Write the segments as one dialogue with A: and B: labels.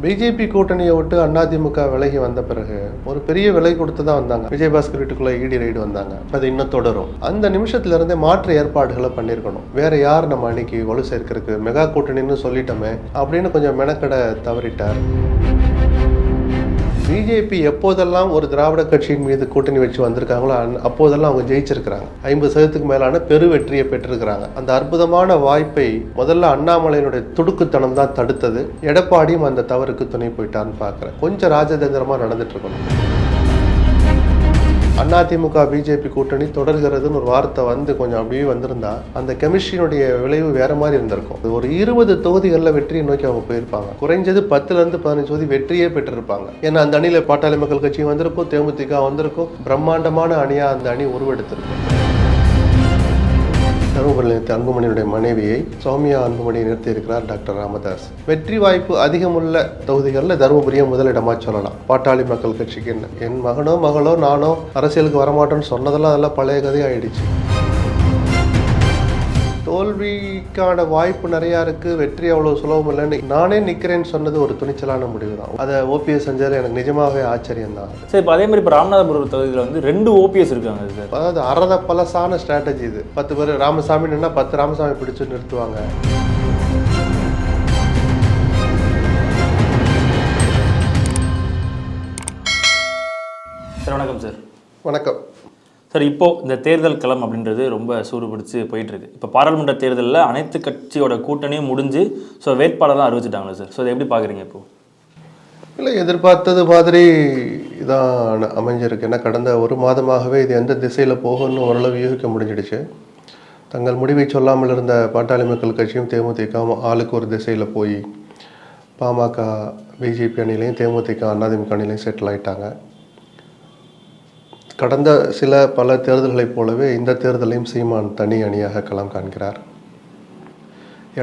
A: BJP கூட்டணியை விட்டு அதிமுக விலகி வந்த பிறகு ஒரு பெரிய விலை கொடுத்து தான் வந்தாங்க. விஜயபாஸ்கர் வீட்டுக்குள்ள இடி ரைடு வந்தாங்க. அது இன்னும் தொடரும். அந்த நிமிஷத்துல இருந்தே மாற்று ஏற்பாடுகளை பண்ணியிருக்கணும். வேற யார் நம்ம அன்னைக்கு வலு சேர்க்கிறதுக்கு, மெகா கூட்டணின்னு சொல்லிட்டோமே அப்படின்னு கொஞ்சம் மெனக்கட தவறிட்டார். பிஜேபி எப்போதெல்லாம் ஒரு திராவிட கட்சியின் மீது கூட்டணி வச்சு வந்திருக்காங்களோ அப்போதெல்லாம் அவங்க ஜெயிச்சிருக்கிறாங்க. 50% மேலான பெரு வெற்றியை பெற்றிருக்கிறாங்க. அந்த அற்புதமான வாய்ப்பை முதல்ல அண்ணாமலையினுடைய துடுக்குத்தனம் தான் தடுத்தது. எடப்பாடியும் அந்த தவறுக்கு துணை போயிட்டான்னு பார்க்குறேன். கொஞ்சம் ராஜதந்திரமாக நடந்துட்டு இருக்கணும். அதிமுக பிஜேபி கூட்டணி தொடர்கிறதுன்னு ஒரு வார்த்தை வந்து கொஞ்சம் அப்படியே வந்திருந்தா அந்த கெமிஸ்ட்ரியினுடைய விளைவு வேற மாதிரி இருந்திருக்கும். ஒரு 20 தொகுதிகளில் வெற்றியை நோக்கி அவங்க போயிருப்பாங்க. குறைஞ்சது 10 to 15 தொகுதி வெற்றியே பெற்றிருப்பாங்க. ஏன்னா அந்த அணியில பாட்டாளி மக்கள் கட்சி வந்திருக்கும், தேமுதிக வந்திருக்கும், பிரம்மாண்டமான அணியா அந்த அணி உருவெடுத்திருக்கும். தருமபுரி அன்புமணியுடைய மனைவியை சௌமியா அன்புமணியை நிறுத்தியிருக்கிறார் டாக்டர் ராமதாஸ். வெற்றி வாய்ப்பு அதிகமுள்ள தொகுதிகளில் தருமபுரியை முதலிடமா சொல்லலாம். பாட்டாளி மக்கள் கட்சிக்கு என்ன, என் மகனோ மகளோ நானோ அரசியலுக்கு வரமாட்டோன்னு சொன்னதெல்லாம் அதெல்லாம் பழைய கதை ஆயிடுச்சு. தோல்விக்கான வாய்ப்பு நிறையா இருக்குது, வெற்றி அவ்வளோ சுலபம் இல்லைன்னு நானே நிற்கிறேன்னு சொன்னது ஒரு துணிச்சலான முடிவு தான். அதை ஓபிஎஸ் செஞ்சது எனக்கு நிஜமாகவே ஆச்சரியம் தான்.
B: சரி, இப்போ அதே மாதிரி இப்போ ராமநாதபுரம் தொகுதியில் வந்து 2 ஓபிஎஸ் இருக்காங்க சார்.
A: அதாவது அறத பலசான ஸ்ட்ராட்டஜி இது. 10 பேர் ராமசாமி நின்னா 10 ராமசாமி பிடிச்சு நிறுத்துவாங்க.
B: சார் வணக்கம் சார்.
A: வணக்கம்
B: சார். இப்போது இந்த தேர்தல் களம் அப்படின்றது ரொம்ப சூடுபிடிச்சு போயிட்டுருக்கு. இப்போ பாராளுமன்ற தேர்தலில் அனைத்து கட்சியோட கூட்டணியும் முடிஞ்சு வேட்பாளர்லாம் அறிவிச்சிட்டாங்களே சார். அதை எப்படி பார்க்குறீங்க இப்போ?
A: இல்லை, எதிர்பார்த்தது மாதிரி இதான் அமைஞ்சிருக்கு. ஏன்னா கடந்த ஒரு மாதமாகவே இது எந்த திசையில் போகும்னு ஓரளவு யூகிக்க முடிஞ்சிடுச்சு. தங்கள் முடிவை சொல்லாமல் இருந்த பாட்டாளி மக்கள் கட்சியும் தேமுதிகவும் ஆளுக்கு ஒரு திசையில் போய் பாமக பிஜேபி அணிலையும் தேமுதிக அதிமுக அணிலையும் செட்டில் ஆகிட்டாங்க. கடந்த பல தேர்தல்களைப் போலவே இந்த தேர்தலையும் சீமான் தனி அணியாக களம் காண்கிறார்.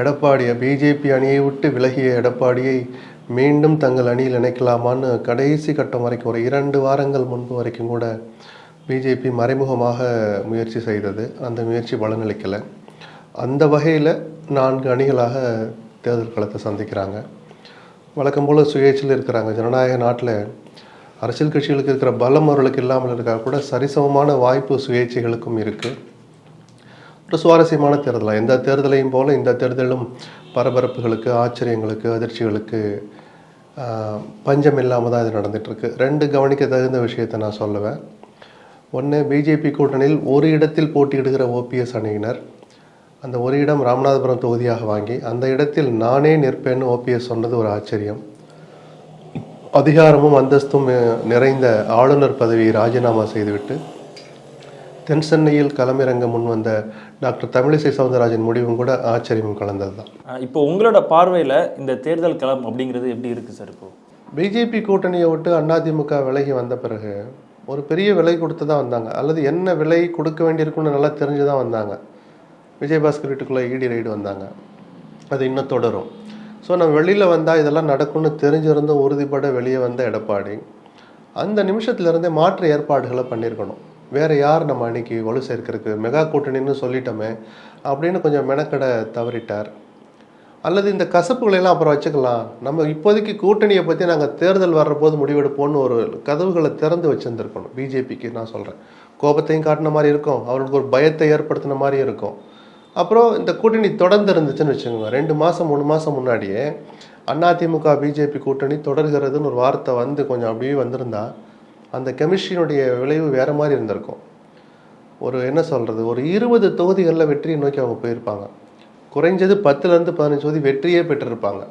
A: எடப்பாடியை பிஜேபி அணியை விட்டு விலகிய எடப்பாடியை மீண்டும் தங்கள் அணியில் இணைக்கலாமான்னு கடைசி கட்டம் வரைக்கும் ஒரு 2 வாரங்கள் முன்பு வரைக்கும் கூட பிஜேபி மறைமுகமாக முயற்சி செய்தது. அந்த முயற்சி பலனளிக்கலை. அந்த வகையில் 4 அணிகளாக தேர்தல் களத்தை சந்திக்கிறாங்க. வழக்கம் போல் சுயேட்சையில் இருக்கிறாங்க. ஜனநாயக நாட்டில் அரசியல் கட்சிகளுக்கு இருக்கிற பலம் அவர்களுக்கு இல்லாமல் இருக்கா கூட சரிசமமான வாய்ப்பு சுயேட்சைகளுக்கும் இருக்குது. ஒரு சுவாரஸ்யமான தேர்தலாக எந்த தேர்தலையும் போல் இந்த தேர்தலும் பரபரப்புகளுக்கு, ஆச்சரியங்களுக்கு, அதிர்ச்சிகளுக்கு பஞ்சம் இல்லாமல் தான் இது நடந்துகிட்ருக்கு. 2 கவனிக்க தகுந்த விஷயத்தை நான் சொல்லுவேன். ஒன்று, பிஜேபி கூட்டணியில் ஒரு இடத்தில் போட்டியிடுகிற ஓபிஎஸ் அணியினர் அந்த ஒரு இடம் ராமநாதபுரம் தொகுதியாக வாங்கி அந்த இடத்தில் நானே நிற்பேன்னு ஓபிஎஸ் சொன்னது ஒரு ஆச்சரியம். அதிகாரமும் அந்தஸ்தும் நிறைந்த ஆளுநர் பதவியை ராஜினாமா செய்துவிட்டு தென் சென்னையில் களமிறங்க முன் வந்த டாக்டர் தமிழிசை சவுந்தரராஜன் முடிவும் கூட ஆச்சரியமும் கலந்தது தான்.
B: இப்போ உங்களோட பார்வையில் இந்த தேர்தல் களம் அப்படிங்கிறது எப்படி இருக்குது சார்? இப்போ
A: பிஜேபி கூட்டணியை விட்டு அதிமுக விலகி வந்த பிறகு ஒரு பெரிய விலை கொடுத்து தான் வந்தாங்க. அல்லது என்ன விலை கொடுக்க வேண்டியிருக்குன்னு நல்லா தெரிஞ்சு தான் வந்தாங்க. விஜயபாஸ்கர் வீட்டுக்குள்ளே இடி ரைடு வந்தாங்க. அது இன்னும் தொடரும். ஸோ நம்ம வெளியில் வந்தால் இதெல்லாம் நடக்கும்னு தெரிஞ்சிருந்தும் உறுதிப்பட வெளியே வந்த எடப்பாடி அந்த நிமிஷத்துலேருந்தே மாற்று ஏற்பாடுகளை பண்ணியிருக்கணும். வேறு யார் நம்ம அன்னைக்கு வலு சேர்க்கிறதுக்கு, மெகா கூட்டணின்னு சொல்லிட்டோமே அப்படின்னு கொஞ்சம் மெனக்கட தவறிட்டார். அல்லது இந்த கசப்புகளெல்லாம் அப்புறம் வச்சுக்கலாம், நம்ம இப்போதைக்கு கூட்டணியை பற்றி நாங்கள் தேர்தல் வர்றபோது முடிவெடுப்போம்னு ஒரு கதவுகளை திறந்து வச்சுருந்துருக்கணும். பிஜேபிக்கு நான் சொல்கிறேன், கோபத்தையும் காட்டின மாதிரி இருக்கும், அவர்களுக்கு ஒரு பயத்தை ஏற்படுத்தின மாதிரி இருக்கும். அப்புறம் இந்த கூட்டணி தொடர்ந்து இருந்துச்சுன்னு வச்சுக்கோங்க. 2 மாதம் 3 மாதம் முன்னாடியே அதிமுக பிஜேபி கூட்டணி தொடர்கிறதுன்னு ஒரு வார்த்தை வந்து கொஞ்சம் அப்படியே வந்திருந்தா அந்த கெமிஸ்ட்ரியினுடைய விளைவு வேற மாதிரி இருந்திருக்கும். ஒரு என்ன சொல்கிறது, ஒரு 20 தொகுதிகளில் வெற்றியை நோக்கி அவங்க போயிருப்பாங்க. குறைஞ்சது 10 to 15 தொகுதி வெற்றியே பெற்றிருப்பாங்க.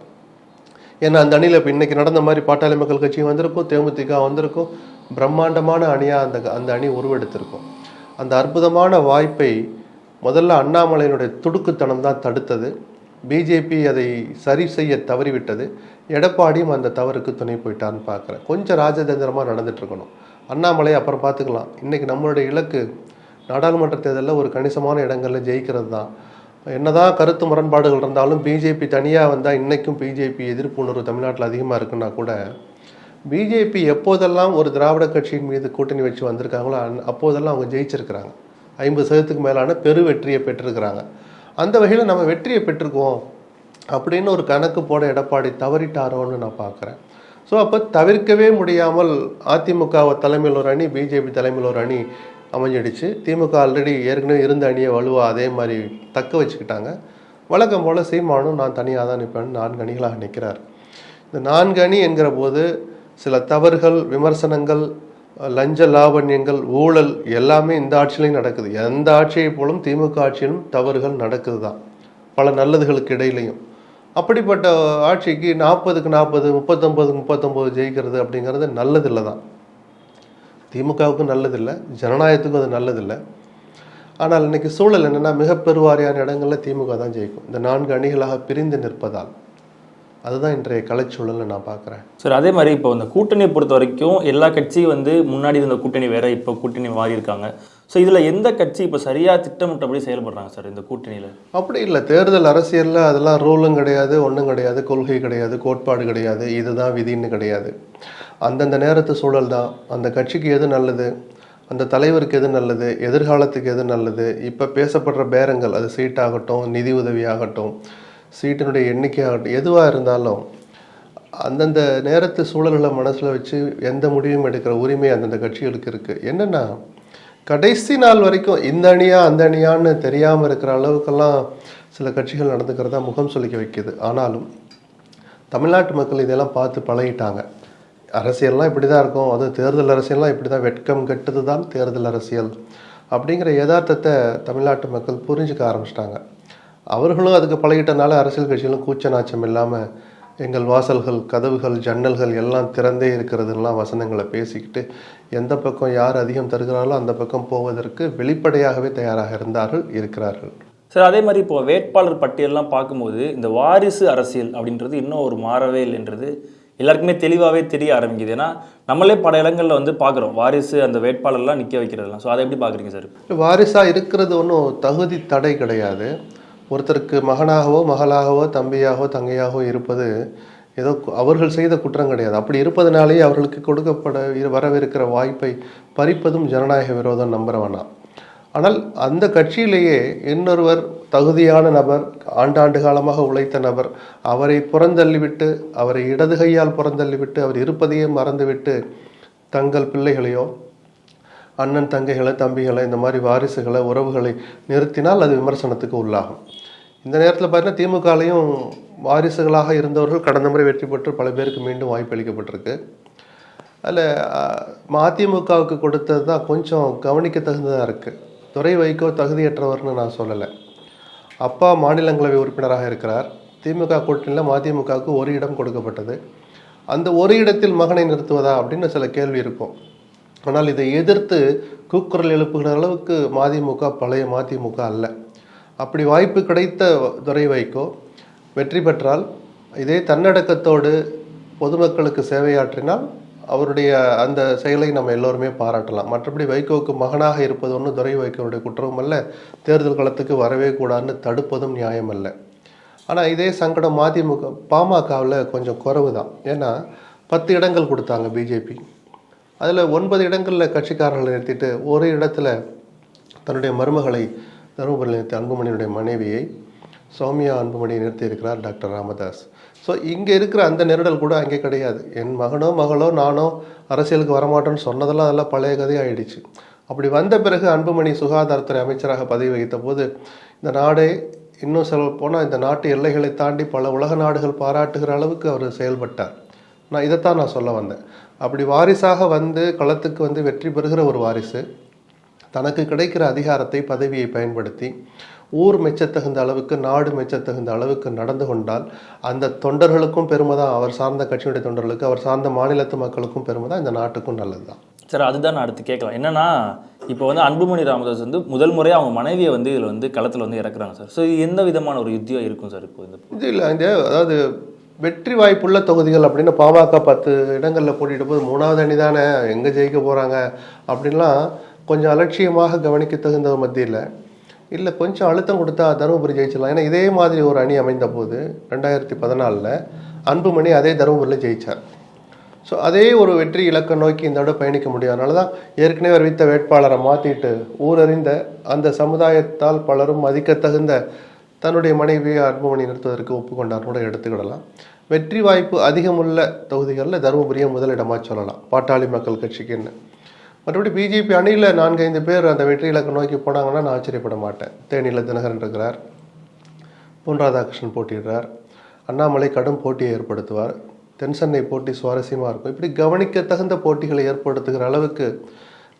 A: ஏன்னா அந்த அணியில் இப்போ இன்றைக்கி நடந்த மாதிரி பாட்டாளி மக்கள் கட்சி வந்திருக்கும், தேமுதிக வந்திருக்கும், பிரம்மாண்டமான அணியாக அந்த அணி உருவெடுத்திருக்கும். அந்த அற்புதமான வாய்ப்பை முதல்ல அண்ணாமலையினுடைய துடுக்குத்தனம் தான் தடுத்தது. பிஜேபி அதை சரி செய்ய தவறிவிட்டது. எடப்பாடியும் அந்த தவறுக்கு துணை போயிட்டான்னு பார்க்குறேன். கொஞ்சம் ராஜதந்திரமாக நடந்துட்டு இருக்கணும். அண்ணாமலை அப்புறம் பார்த்துக்கலாம். இன்றைக்கி நம்மளுடைய இலக்கு நாடாளுமன்ற தேர்தலில் ஒரு கணிசமான இடங்களில் ஜெயிக்கிறது தான். என்னதான் கருத்து முரண்பாடுகள் இருந்தாலும் பிஜேபி தனியாக வந்தால் இன்றைக்கும் பிஜேபி எதிர்ப்பு உணர்வு தமிழ்நாட்டில் அதிகமாக இருக்குன்னா கூட பிஜேபி எப்போதெல்லாம் ஒரு திராவிட கட்சியின் மீது கூட்டணி வச்சு வந்திருக்காங்களோ அப்போதெல்லாம் அவங்க ஜெயிச்சிருக்கிறாங்க. 50% மேலான பெரு வெற்றியை பெற்றிருக்கிறாங்க. அந்த வகையில் நம்ம வெற்றியை பெற்றிருக்கோம் அப்படின்னு ஒரு கணக்கு போட எடப்பாடி தவறிட்டாரோன்னு நான் பார்க்குறேன். ஸோ அப்போ தவிர்க்கவே முடியாமல் அதிமுக தலைமையில் ஒரு அணி, பிஜேபி தலைமையில் ஒரு அணி அமைஞ்சிடுச்சு. திமுக ஆல்ரெடி ஏற்கனவே இருந்த அணியை வலுவாக அதே மாதிரி தக்க வச்சுக்கிட்டாங்க. வழக்கம் போல் சீமானும் நான் தனியாக தான் நிற்பேன் 4 அணிகளாக நிற்கிறார். இந்த 4 அணி என்கிற போது சில தவறுகள், விமர்சனங்கள், லஞ்ச லாவண்யங்கள், ஊழல் எல்லாமே இந்த ஆட்சியிலையும் நடக்குது. எந்த ஆட்சியை போலும் திமுக ஆட்சியிலும் தவறுகள் நடக்குது தான், பல நல்லதுகளுக்கு இடையிலையும். அப்படிப்பட்ட ஆட்சிக்கு 40க்கு 40, 39க்கு 39 ஜெயிக்கிறது அப்படிங்கிறது நல்லதில்லை தான். திமுகவுக்கும் நல்லதில்லை, ஜனநாயகத்துக்கும் அது நல்லதில்லை. ஆனால் இன்னைக்கு சூழல் என்னென்னா, மிக பெருவாரியான இடங்களில் திமுக தான் ஜெயிக்கும், இந்த 4 அணிகளாக பிரிந்து நிற்பதால். அதுதான் இன்றைய கலைச்சூழல்னு நான் பார்க்குறேன்.
B: சார், அதே மாதிரி இப்போ இந்த கூட்டணியை பொறுத்த வரைக்கும் எல்லா கட்சியும் வந்து முன்னாடி இருந்த கூட்டணி வேற, இப்போ கூட்டணி மாறி இருக்காங்க. ஸோ இதில் எந்த கட்சி இப்போ சரியாக திட்டமிட்டபடி செயல்படுறாங்க சார் இந்த கூட்டணியில்?
A: அப்படி இல்லை. தேர்தல் அரசியலில் அதெல்லாம் ரூலும் கிடையாது, ஒன்றும் கிடையாது, கொள்கை கிடையாது, கோட்பாடு கிடையாது, இதுதான் விதின்னு கிடையாது. அந்தந்த நேரத்து சூழல் தான். அந்த கட்சிக்கு எது நல்லது, அந்த தலைவருக்கு எது நல்லது, எதிர்காலத்துக்கு எது நல்லது, இப்போ பேசப்படுற பேரங்கள், அது சீட்டாகட்டும், நிதி உதவி ஆகட்டும், சீட்டினுடைய எண்ணிக்கை ஆகட்டும், எதுவாக இருந்தாலும் அந்தந்த நேரத்து சூழல்களை மனசில் வச்சு எந்த முடிவும் எடுக்கிற உரிமை அந்தந்த கட்சிகளுக்கு இருக்குது. என்னென்னா, கடைசி நாள் வரைக்கும் இந்த அணியா அந்த அணியான்னு தெரியாமல் இருக்கிற அளவுக்கெல்லாம் சில கட்சிகள் நடந்துக்கிறதா முகம் சொல்லிக்க வைக்கிது. ஆனாலும் தமிழ்நாட்டு மக்கள் இதெல்லாம் பார்த்து பழகிட்டாங்க. அரசியல்லாம் இப்படி தான் இருக்கும், அதுவும் தேர்தல் அரசியல்லாம் இப்படி தான், வெட்கம் கெட்டது தான் தேர்தல் அரசியல் அப்படிங்கிற யதார்த்தத்தை தமிழ்நாட்டு மக்கள் புரிஞ்சுக்க ஆரம்பிச்சிட்டாங்க. அவர்களும் அதுக்கு பழகிட்டனால அரசியல் கட்சிகளும் கூச்ச நாச்சம் இல்லாமல் எங்கள் வாசல்கள், கதவுகள், ஜன்னல்கள் எல்லாம் திறந்தே இருக்கிறதுலாம் வசனங்களை பேசிக்கிட்டு எந்த பக்கம் யார் அதிகம் தருகிறார்களோ அந்த பக்கம் போவதற்கு வெளிப்படையாகவே தயாராக இருக்கிறார்கள்.
B: சார், அதே மாதிரி இப்போ வேட்பாளர் பட்டியல்லாம் பார்க்கும்போது இந்த வாரிசு அரசியல் அப்படின்றது இன்னும் ஒரு மாறவே இல்லைன்றது எல்லாருக்குமே தெளிவாகவே தெரிய ஆரம்பிக்குது. ஏன்னா நம்மளே பல இடங்களில் வந்து பார்க்குறோம் வாரிசு அந்த வேட்பாளர்லாம் நிற்க வைக்கிறதுலாம். ஸோ அதை எப்படி பார்க்குறீங்க சார்?
A: வாரிசாக இருக்கிறது ஒன்றும் தகுதி தடை கிடையாது. ஒருத்தருக்கு மகனாகவோ மகளாகவோ தம்பியாகவோ தங்கையாகவோ இருப்பது ஏதோ அவர்கள் செய்த குற்றம் கிடையாது. அப்படி இருப்பதனாலேயே அவர்களுக்கு கொடுக்கப்பட வரவிருக்கிற வாய்ப்பை பறிப்பதும் ஜனநாயக விரோதம் நம்புற வேணாம். ஆனால் அந்த கட்சியிலேயே இன்னொருவர் தகுதியான நபர், ஆண்டாண்டு காலமாக உழைத்த நபர், அவரை புறந்தள்ளிவிட்டு, அவரை இடது கையால் புறந்தள்ளிவிட்டு, அவர் இருப்பதையே மறந்துவிட்டு தங்கள் பிள்ளைகளையோ அண்ணன் தங்கைகளை, தம்பிகளை, இந்த மாதிரி வாரிசுகளை, உறவுகளை நிறுத்தினால் அது விமர்சனத்துக்கு உள்ளாகும். இந்த நேரத்தில் பார்த்தீங்கன்னா திமுகலையும் வாரிசுகளாக இருந்தவர்கள் கடந்த முறை வெற்றி பெற்று பல பேருக்கு மீண்டும் வாய்ப்பு அளிக்கப்பட்டிருக்கு. அதில் மதிமுகவுக்கு கொடுத்தது தான் கொஞ்சம் கவனிக்க தகுந்ததாக இருக்குது. துரை வைகோ தகுதியற்றவர்னு நான் சொல்லலை. அப்பா மாநிலங்களவை உறுப்பினராக இருக்கிறார். திமுக கூட்டணியில் மதிமுகவுக்கு ஒரு இடம் கொடுக்கப்பட்டது. அந்த ஒரு இடத்தில் மகனை நிறுத்துவதா அப்படின்னு சில கேள்வி இருக்கும். ஆனால் இதை எதிர்த்து கூக்குரல் எழுப்புகிற அளவுக்கு மதிமுக பழைய மதிமுக அல்ல. அப்படி வாய்ப்பு கிடைத்த துரை வைகோ வெற்றி பெற்றால் இதே தன்னடக்கத்தோடு பொதுமக்களுக்கு சேவையாற்றினால் அவருடைய அந்த செயலை நம்ம எல்லோருமே பாராட்டலாம். மற்றபடி வைகோவுக்கு மகனாக இருப்பது ஒன்றும் துரை வைகோவுடைய குற்றமும் அல்ல, தேர்தல் களத்துக்கு வரவே கூடாதுன்னு தடுப்பதும் நியாயம் அல்ல. ஆனால் இதே சங்கடம் மதிமுக பாமகவில் கொஞ்சம் குறைவு தான். ஏன்னா 10 இடங்கள் கொடுத்தாங்க பிஜேபி. அதில் 9 இடங்களில் கட்சிக்காரர்களை நிறுத்திட்டு ஒரு இடத்துல தன்னுடைய மருமகளை தருமபுரியில் நிறுத்தி அன்புமணியுடைய மனைவியை சௌமியா அன்புமணியை நிறுத்தி இருக்கிறார் டாக்டர் ராமதாஸ். ஸோ இங்கே இருக்கிற அந்த நெருடல் கூட அங்கே கிடையாது. என் மகனோ மகளோ நானோ அரசியலுக்கு வரமாட்டோன்னு சொன்னதெல்லாம் அதெல்லாம் பழைய கதையாகிடுச்சு. அப்படி வந்த பிறகு அன்புமணி சுகாதாரத்துறை அமைச்சராக பதவி வகித்த போது இந்த நாடே இன்னும் சொல்ல போனால் இந்த நாட்டு எல்லைகளை தாண்டி பல உலக நாடுகள் பாராட்டுகிற அளவுக்கு அவர் செயல்பட்டார். இதைத்தான் நான் சொல்ல வந்தேன். அப்படி வாரிசாக வந்து களத்துக்கு வந்து வெற்றி பெறுகிற ஒரு வாரிசு தனக்கு கிடைக்கிற அதிகாரத்தை, பதவியை பயன்படுத்தி ஊர் மெச்சத்தகுந்த அளவுக்கு, நாடு மெச்சத்தகுந்த அளவுக்கு நடந்து கொண்டால் அந்த தொண்டர்களுக்கும் பெருமை தான், அவர் சார்ந்த கட்சியுடைய தொண்டர்களுக்கு, அவர் சார்ந்த மாநிலத்து மக்களுக்கும் பெருமை தான், இந்த நாட்டுக்கும் நல்லது தான்.
B: சார், அதுதான் நான் அடுத்து கேட்கலாம். என்னன்னா இப்போ வந்து அன்புமணி ராமதாஸ் வந்து முதல் முறையாக அவங்க மனைவியை வந்து இதில் வந்து களத்தில் வந்து இறக்குறாங்க சார். ஸோ இது எந்த விதமான ஒரு யுத்தியாக இருக்கும் சார்? இப்போ
A: இது இல்லை, இந்த அதாவது வெற்றி வாய்ப்புள்ள தொகுதிகள் அப்படின்னு பாமக 10 இடங்களில் போட்டிட்டு போது 3வது அணி தானே எங்கே ஜெயிக்க போகிறாங்க அப்படின்லாம் கொஞ்சம் அலட்சியமாக கவனிக்க தகுந்த மத்தியில் இல்லை கொஞ்சம் அழுத்தம் கொடுத்தா தருமபுரி ஜெயிச்சிடலாம். ஏன்னா இதே மாதிரி ஒரு அணி அமைந்த போது 2014 அன்புமணி அதே தருமபுரியில் ஜெயித்தார். ஸோ அதே ஒரு வெற்றி இலக்கை நோக்கி இந்த விட பயணிக்க முடியும். அதனால தான் ஏற்கனவே அறிவித்த வேட்பாளரை மாற்றிட்டு ஊரறிந்த அந்த சமுதாயத்தால் பலரும் மதிக்க தகுந்த தன்னுடைய மனைவியை அன்புமணி நிறுத்துவதற்கு ஒப்புக்கொண்டார் கூட எடுத்துக்கிடலாம். வெற்றி வாய்ப்பு அதிகமுள்ள தொகுதிகளில் தருமபுரியை முதலிடமாக சொல்லலாம் பாட்டாளி மக்கள் கட்சிக்குன்னு. மற்றபடி பிஜேபி அணியில் 4-5 பேர் அந்த வெற்றி இலக்கை நோக்கி போனாங்கன்னா நான் ஆச்சரியப்பட மாட்டேன். தேனியில் தினகரன் இருக்கிறார், பொன் ராதாகிருஷ்ணன் போட்டியிடுறார், அண்ணாமலை கடும் போட்டியை ஏற்படுத்துவார், தென்சென்னை போட்டி சுவாரஸ்யமாக இருக்கும். இப்படி கவனிக்க தகுந்த போட்டிகளை ஏற்படுத்துகிற அளவுக்கு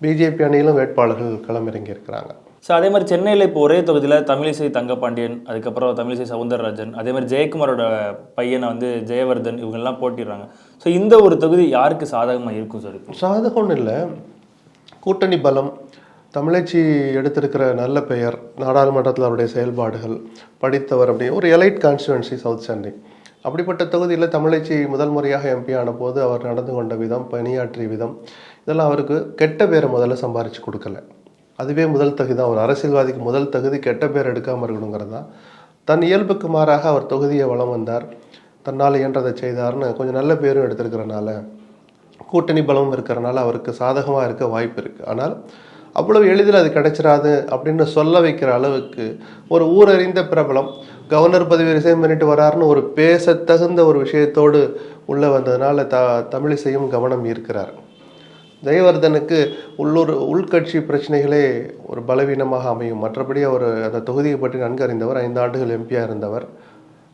A: பிஜேபி அணியிலும் வேட்பாளர்கள் களமிறங்கி இருக்கிறாங்க.
B: ஸோ அதே மாதிரி சென்னையில் இப்போ ஒரே தொகுதியில் தமிழிசை தங்கப்பாண்டியன், அதுக்கப்புறம் தமிழிசை சவுந்தரராஜன், அதே மாதிரி ஜெயக்குமாரோட பையனை வந்து ஜெயவர்தன், இவங்கெல்லாம் போட்டிடுறாங்க. ஸோ இந்த ஒரு தொகுதி யாருக்கு சாதகமாக இருக்கும் சார்? இப்போ
A: சாதகம்னு இல்லை, கூட்டணி பலம், தமிழச்சி எடுத்திருக்கிற நல்ல பெயர், நாடாளுமன்றத்தில் அவருடைய செயல்பாடுகள், படித்தவர், அப்படி ஒரு எலைட் கான்ஸ்டிடுவன்சி சவுத் சென்னை. அப்படிப்பட்ட தொகுதியில் தமிழச்சி முதல் முறையாக எம்பி ஆன போது அவர் நடந்து கொண்ட விதம், பணியாற்றிய விதம், இதெல்லாம் அவருக்கு கெட்ட பேரை முதல்ல சம்பாரித்து கொடுக்கல. அதுவே முதல் தகுதி தான். ஒரு அரசியல்வாதிக்கு முதல் தகுதி கெட்ட பேர் எடுக்காமல் இருக்கணுங்கிறது தான். தன் இயல்புக்கு மாறாக அவர் தொகுதியை வலம் வந்தார், தன்னால் இயன்றதை செய்தார்னு கொஞ்சம் நல்ல பேரும் எடுத்திருக்கிறனால, கூட்டணி பலமும் இருக்கிறனால அவருக்கு சாதகமாக இருக்க வாய்ப்பு இருக்குது. ஆனால் அவ்வளவு எளிதில் அது கிடைச்சிடாது அப்படின்னு சொல்ல வைக்கிற அளவுக்கு ஒரு ஊரறிந்த பிரபலம் கவர்னர் பதவி ரிசைன் பண்ணிட்டு வராருன்னு ஒரு பேச தகுந்த ஒரு விஷயத்தோடு உள்ளே வந்ததுனால தமிழிசையும் கவனம் ஈர்க்கிறார். ஜெயவர்தனுக்கு உள்கட்சி பிரச்சனைகளே ஒரு பலவீனமாக அமையும். மற்றபடி அவர் அந்த தொகுதியை பற்றி நன்கு அறிந்தவர், 5 ஆண்டுகள் எம்பியாக இருந்தவர்.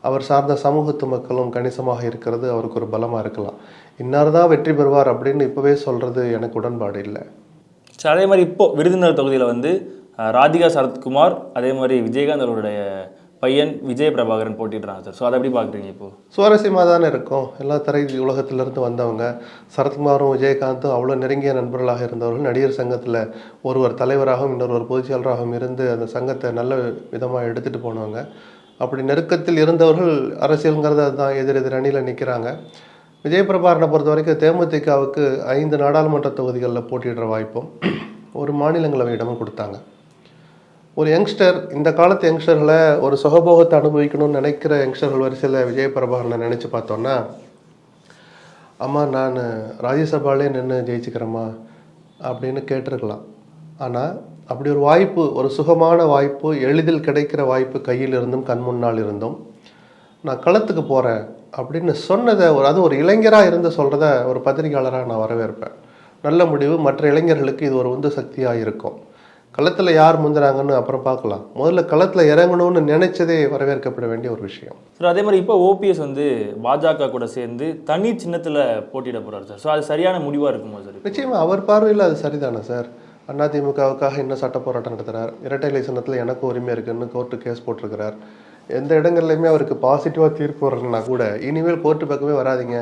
A: அவர் சார்ந்த சமூகத்து மக்களும் கணிசமாக இருக்கிறது அவருக்கு ஒரு பலமாக இருக்கலாம். இன்னார் தான் வெற்றி பெறுவார் அப்படின்னு இப்போவே சொல்கிறது எனக்கு உடன்பாடு இல்லை.
B: சரி, அதே மாதிரி இப்போ விருதுநகர் தொகுதியில் வந்து ராதிகா சரத்குமார், அதே மாதிரி விஜயகாந்த் அவருடைய பையன் விஜய் பிரபாகரன் போட்டிடுறாங்க சார். ஸோ அதை எப்படி பார்க்குறீங்க? இப்போ
A: சுவாரஸ்யமாக தானே இருக்கும். எல்லா திரை உலகத்திலிருந்து வந்தவங்க. சரத்குமாரும் விஜயகாந்தும் அவ்வளோ நெருங்கிய நண்பர்களாக இருந்தவர்கள். நடிகர் சங்கத்தில் ஒருவர் தலைவராகவும் இன்னொருவர் பொதுச்செயலராகவும் இருந்து அந்த சங்கத்தை நல்ல விதமாக எடுத்துகிட்டு போனவங்க. அப்படி நெருக்கத்தில் இருந்தவர்கள் அரசியலுங்கிறது அதுதான், எதிர் அணியில் நிற்கிறாங்க. விஜய் பிரபாகரனை பொறுத்த வரைக்கும் தேமுதிகவுக்கு 5 நாடாளுமன்ற தொகுதிகளில் போட்டியிடுற வாய்ப்பும் ஒரு மாநிலங்களவை இடமும் கொடுத்தாங்க. ஒரு யங்ஸ்டர், இந்த காலத்து யங்ஸ்டர்களை ஒரு சுகபோகத்தை அனுபவிக்கணும்னு நினைக்கிற யங்ஸ்டர்கள் வரிசையில் விஜய் பிரபாகரனை நினச்சி பார்த்தோன்னா, அம்மா நான் ராஜ்யசபாலே நின்று ஜெயிச்சுக்கிறேம்மா அப்படின்னு கேட்டிருக்கலாம். ஆனால் அப்படி ஒரு வாய்ப்பு, ஒரு சுகமான வாய்ப்பு, எளிதில் கிடைக்கிற வாய்ப்பு கையில் இருந்தும் கண் முன்னால் இருந்தும் நான் களத்துக்கு போகிறேன் அப்படின்னு சொன்னதை அது ஒரு இளைஞராக இருந்து சொல்கிறத ஒரு பத்திரிகையாளராக நான் வரவேற்பேன். நல்ல முடிவு. மற்ற இளைஞர்களுக்கு இது ஒரு உந்து சக்தியாக இருக்கும். களத்தில் யார் முந்துறாங்கன்னு அப்புறம் பார்க்கலாம். முதல்ல களத்தில் இறங்கணும்னு நினைச்சதே வரவேற்கப்பட வேண்டிய ஒரு விஷயம்
B: சார். அதே மாதிரி இப்போ ஓபிஎஸ் வந்து பாஜக கூட சேர்ந்து தனி சின்னத்தில் போட்டியிட போகிறார் சார். ஸோ அது சரியான முடிவாக இருக்குமா சார்?
A: நிச்சயமாக அவர் பார்வையில் அது சரிதானே சார். அதிமுகவுக்காக இன்னும் சட்ட போராட்டம் நடத்துகிறார். இரட்டை இலை சின்னத்தில் எனக்கும் உரிமை இருக்குன்னு கோர்ட்டு கேஸ் போட்டிருக்கிறார். எந்த இடங்கள்லையுமே அவருக்கு பாசிட்டிவாக தீர்ப்பு வரலன்னா கூட இனிமேல் கோர்ட்டு பக்கமே வராதிங்க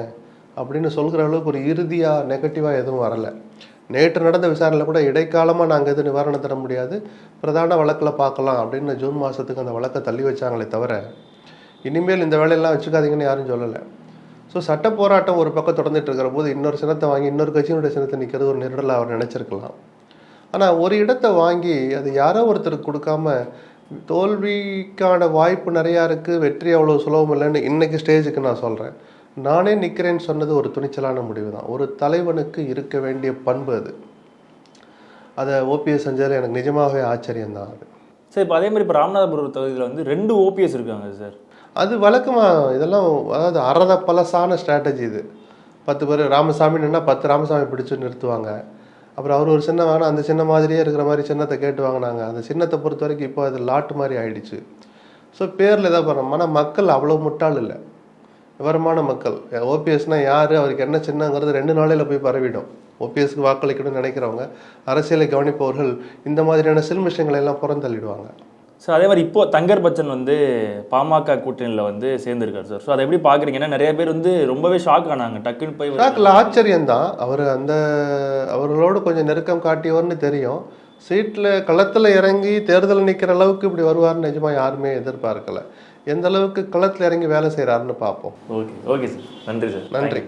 A: அப்படின்னு சொல்கிற அளவுக்கு ஒரு இறுதியாக நெகட்டிவாக எதுவும் வரலை. நேற்று நடந்த விசாரணையில் கூட இடைக்காலமாக நாங்கள் எதுவும் நிவாரணம் தர முடியாது, பிரதான வழக்கில் பார்க்கலாம் அப்படின்னு ஜூன் மாதத்துக்கு அந்த வழக்கை தள்ளி வச்சாங்களே தவிர இனிமேல் இந்த வேலையெல்லாம் வச்சுக்காதீங்கன்னு யாரும் சொல்லலை. ஸோ சட்ட போராட்டம் ஒரு பக்கம் தொடர்ந்துட்டு இருக்கிற போது இன்னொரு சின்னத்தை வாங்கி இன்னொரு கட்சியினுடைய சின்னத்தை நிற்கிறது ஒரு நெருடலாக அவர் நினச்சிருக்கலாம். ஆனால் ஒரு இடத்தை வாங்கி அது யாரோ ஒருத்தருக்கு கொடுக்காம தோல்விக்கான வாய்ப்பு நிறையா இருக்குது, வெற்றி அவ்வளோ சுலபம் இல்லைன்னு இன்றைக்கி ஸ்டேஜுக்கு நான் சொல்கிறேன். நானே நிற்கிறேன்னு சொன்னது ஒரு துணிச்சலான முடிவு தான். ஒரு தலைவனுக்கு இருக்க வேண்டிய பண்பு அது. அதை ஓபிஎஸ் செஞ்சதில் எனக்கு நிஜமாகவே ஆச்சரியம்தான் அது.
B: சார் இப்போ அதே மாதிரி இப்போ ராமநாதபுரம் தொகுதியில் வந்து 2 ஓபிஎஸ் இருக்காங்க சார்.
A: அது வழக்கமாக இதெல்லாம் அதாவது அறத பலசான ஸ்ட்ராட்டஜி இது. 10 பேர் ராமசாமின்னா 10 ராமசாமி பிடிச்சி நிறுத்துவாங்க. அப்புறம் அவர் ஒரு சின்னம் வாங்கினா அந்த சின்ன மாதிரியே இருக்கிற மாதிரி சின்னத்தை கேட்டு வாங்கினாங்க. அந்த சின்னத்தை பொறுத்த வரைக்கும் இப்போ அது லாட்டு மாதிரி ஆயிடுச்சு. ஸோ பேரில் எதாவது பண்ணோம். ஆனால் மக்கள் அவ்வளோ முட்டாள் இல்லை, விவரமான மக்கள். ஓபிஎஸ்னால் யார், அவருக்கு என்ன சின்னங்கிறது 2 நாளையில் போய் பரவிடும். ஓபிஎஸ்க்கு வாக்களிக்கணும்னு நினைக்கிறவங்க, அரசியலை கவனிப்பவர்கள் இந்த மாதிரியான சில விஷயங்களை எல்லாம் புறந்தள்ளிடுவாங்க.
B: ஸோ அதே மாதிரி இப்போ தங்கர் பச்சன் வந்து பாமக கூட்டணியில் வந்து சேர்ந்துருக்காரு சார். ஸோ அதை எப்படி பார்க்குறீங்கன்னா நிறைய பேர் வந்து ரொம்பவே ஷாக் ஆனாங்க. டக்குன்னு போய்
A: ஷாக்கில் ஆச்சரியம்தான். அவர் அவர்களோடு கொஞ்சம் நெருக்கம் காட்டியவர்னு தெரியும். சீட்டில் களத்தில் இறங்கி தேர்தல் நிற்கிற அளவுக்கு இப்படி வருவார்னு நிஜமாக யாருமே எதிர்பார்க்கல. எந்த அளவுக்கு களத்தில் இறங்கி வேலை செய்கிறாருன்னு பார்ப்போம்.
B: ஓகே சார், நன்றி சார்.
A: நன்றி.